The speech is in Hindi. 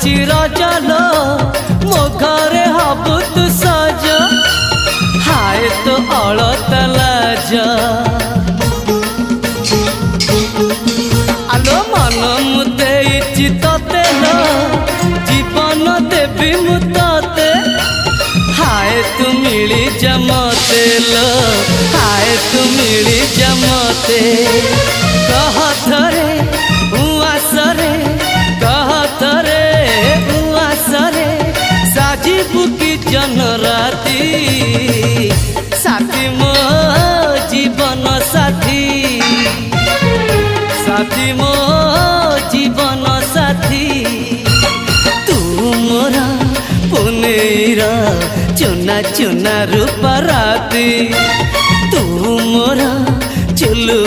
आसुची रजलो मो घरे हबु तू सज हाय तो अलता लाज आलो मन मुते तते लो जीवन देवी मुते हाय तू मिली जमते लो हाय तू मिली जमते कह थरे उआसरे कह थरे उआसरे साजिबु की जन राती साथी मो जीवन साथी साथी मो जीवन साथी तू मोरा पुनेरा चुना चुना रूप राती तू मोरा चुलु